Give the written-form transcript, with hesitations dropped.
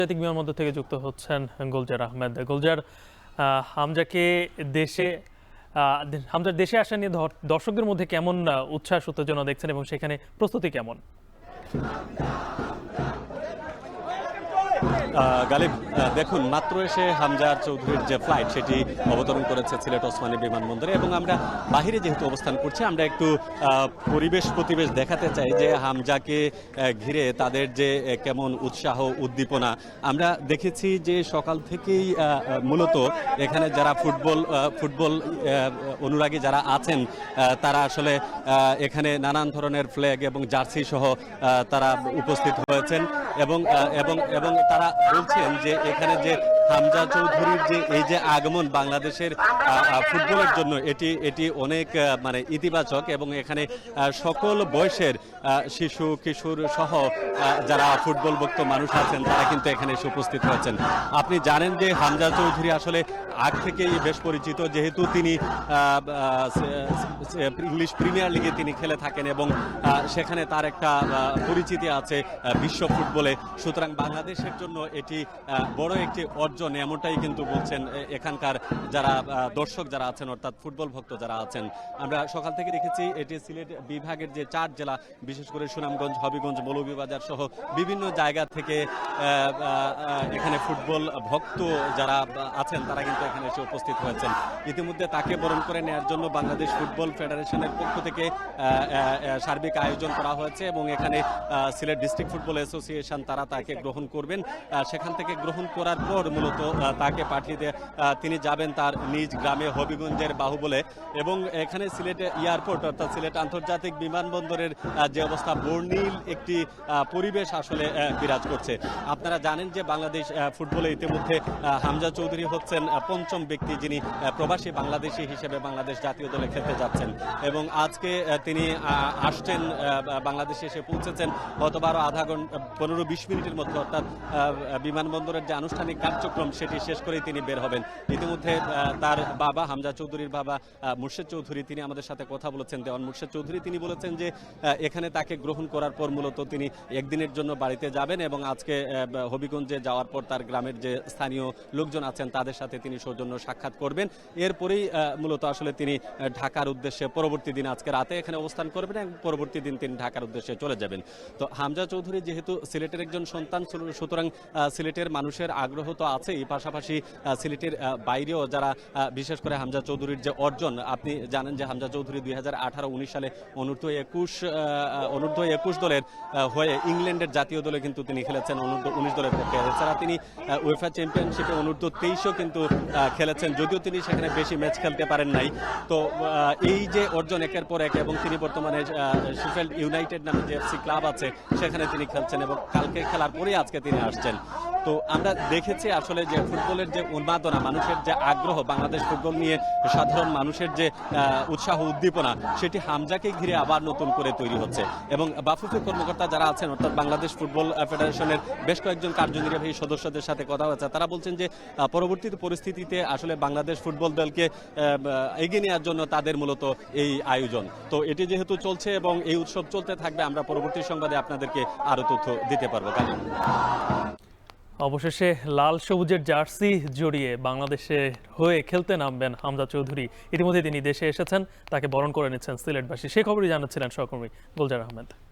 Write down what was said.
আন্তর্জাতিক বিমানবন্দর থেকে যুক্ত হচ্ছেন গুলজার আহমেদ। গুলজার, হামজাকে দেশে হামজার দেশে আসা নিয়ে দর্শকদের মধ্যে কেমন উচ্ছ্বাস উত্তেজনা দেখছেন এবং সেখানে প্রস্তুতি কেমন? গালিব, দেখুন, মাত্র এসে হামজা চৌধুরীর যে ফ্লাইট সেটি অবতরণ করেছে সিলেট ওসমানী বিমানবন্দরে এবং আমরা বাহিরে যেহেতু অবস্থান করছি, আমরা একটু পরিবেশ দেখাতে চাই যে হামজাকে ঘিরে তাদের যে কেমন উৎসাহ উদ্দীপনা আমরা দেখেছি যে সকাল থেকেই মূলত এখানে যারা ফুটবল অনুরাগী যারা আছেন তারা আসলে এখানে নানান ধরনের ফ্ল্যাগ এবং জার্সি সহ তারা উপস্থিত হয়েছেন এবং এবং এবং তারা বলছেন যে এখানে যে হামজা চৌধুরীর যে এই যে আগমন বাংলাদেশের ফুটবলের জন্য এটি অনেক মানে ইতিবাচক এবং এখানে সকল বয়সের শিশু কিশোর সহ যারা ফুটবল ভক্ত মানুষ আছেন তারা কিন্তু এখানে এসে উপস্থিত হয়েছেন। আপনি জানেন যে হামজা চৌধুরী আসলে আগ থেকেই বেশ পরিচিত, যেহেতু তিনি ইংলিশ প্রিমিয়ার লিগে তিনি খেলে থাকেন এবং সেখানে তার একটা পরিচিতি আছে বিশ্ব ফুটবলে। সুতরাং বাংলাদেশের জন্য এটি বড় একটি অর্জন, এমনটাই কিন্তু বলছেন এখানকার যারা দর্শক যারা আছেন, অর্থাৎ ফুটবল ভক্ত যারা আছেন। আমরা সকাল থেকে দেখেছি এটি সিলেট বিভাগের যে 4 জেলা, বিশেষ করে সুনামগঞ্জ, হবিগঞ্জ, মৌলভীবাজার সহ বিভিন্ন জায়গা থেকে এখানে ফুটবল ভক্ত যারা আছেন তারা কিন্তু এখানে এসে উপস্থিত হয়েছেন। ইতিমধ্যে তাকে বরণ করে নেওয়ার জন্য বাংলাদেশ ফুটবল ফেডারেশনের পক্ষ থেকে সার্বিক আয়োজন করা হয়েছে এবং এখানে সিলেট ডিস্ট্রিক্ট ফুটবল অ্যাসোসিয়েশন তারা তাকে গ্রহণ করবেন। সেখান থেকে গ্রহণ করার পর মূলত তাকে পাঠিয়ে দিয়ে তিনি যাবেন তার নিজ গ্রামে হবিগঞ্জের বাহুবলে এবং এখানে সিলেট এয়ারপোর্ট অর্থাৎ সিলেট আন্তর্জাতিক বিমানবন্দরের যে অবস্থা, বর্ণিল একটি পরিবেশ আসলে বিরাজ করছে। আপনারা জানেন যে বাংলাদেশ ফুটবলে ইতিমধ্যে হামজা চৌধুরী হচ্ছেন ৫ম ব্যক্তি যিনি প্রবাসী বাংলাদেশি হিসেবে বাংলাদেশ জাতীয় দলে খেলতে যাচ্ছেন এবং আজকে তিনি আসছেন, বাংলাদেশে এসে পৌঁছেছেন হয়তো আরো আধা ঘন্টা ১৫-২০ মিনিটের মধ্যে, অর্থাৎ বিমানবন্দরের যে আনুষ্ঠানিক কার্যক্রম সেটি শেষ করেই তিনি বের হবেন। ইতিমধ্যে তার বাবা, হামজা চৌধুরীর বাবা মুর্শেদ চৌধুরী, তিনি আমাদের সাথে কথা বলেছেন, দেওয়ান মুর্শেদ চৌধুরী। তিনি বলেছেন যে এখানে তাকে গ্রহণ করার পর মূলত তিনি একদিনের জন্য বাড়িতে যাবেন এবং আজকে হবিগঞ্জে যাওয়ার পর তার গ্রামের যে স্থানীয় লোকজন আছেন তাদের সাথে তিনি সৌজন্য সাক্ষাৎ করবেন। এরপরেই মূলত আসলে তিনি ঢাকার উদ্দেশ্যে পরবর্তী দিন আজকে রাতে এখানে অবস্থান করবেন এবং পরবর্তী দিন তিনি ঢাকার উদ্দেশ্যে চলে যাবেন। তো হামজা চৌধুরী যেহেতু সিলেটের একজন সন্তান, সুতরাং সিলেটের মানুষের আগ্রহ তো আছেই, পাশাপাশি সিলেটের বাইরেও যারা, বিশেষ করে হামজা চৌধুরীর যে অর্জন, আপনি জানেন যে হামজা চৌধুরী 2018-19 সালে অনূর্ধ্ব 21 দলের হয়ে ইংল্যান্ডের জাতীয় দলে কিন্তু তিনি খেলেছেন, অনূর্ধ্ব 19 দলের পক্ষে। এছাড়া তিনি উয়েফা চ্যাম্পিয়নশিপে অনূর্ধ্ব 23ও কিন্তু খেলেছেন, যদিও তিনি সেখানে বেশি ম্যাচ খেলতে পারেন নাই। তো এই যে অর্জন একের পর এক, এবং তিনি বর্তমানে শেফিল্ড ইউনাইটেড নামে যে এফসি ক্লাব আছে সেখানে তিনি খেলছেন এবং কালকে খেলার পরেই আজকে তিনি আসছেন। তো আমরা দেখেছি আসলে যে ফুটবলের যে উন্মাদনা, মানুষের যে আগ্রহ, বাংলাদেশ ফুটবল নিয়ে সাধারণ মানুষের যে উৎসাহ উদ্দীপনা, সেটি হামজাকে ঘিরে আবার নতুন করে তৈরি হচ্ছে। এবং বাফুফে কর্মকর্তা যারা আছেন, অর্থাৎ বাংলাদেশ ফুটবল ফেডারেশনের বেশ কয়েকজন কার্যনির্বাহী সদস্যদের সাথে কথা হয়েছে, তারা বলছেন যে পরবর্তী পরিস্থিতিতে আসলে বাংলাদেশ ফুটবল দলকে এগিয়ে নেওয়ার জন্য তাদের মূলত এই আয়োজন। তো এটি যেহেতু চলছে এবং এই উৎসব চলতে থাকবে, আমরা পরবর্তী সংবাদে আপনাদেরকে আরো তথ্য দিতে পারবো। অবশেষে লাল সবুজের জার্সি জড়িয়ে বাংলাদেশে হয়ে খেলতে নামবেন হামজা চৌধুরী। ইতিমধ্যে তিনি দেশে এসেছেন, তাকে বরণ করে নিচ্ছেন সিলেটবাসী। সে খবরই জানাচ্ছিলেন সহকর্মী গুলজার আহমেদ।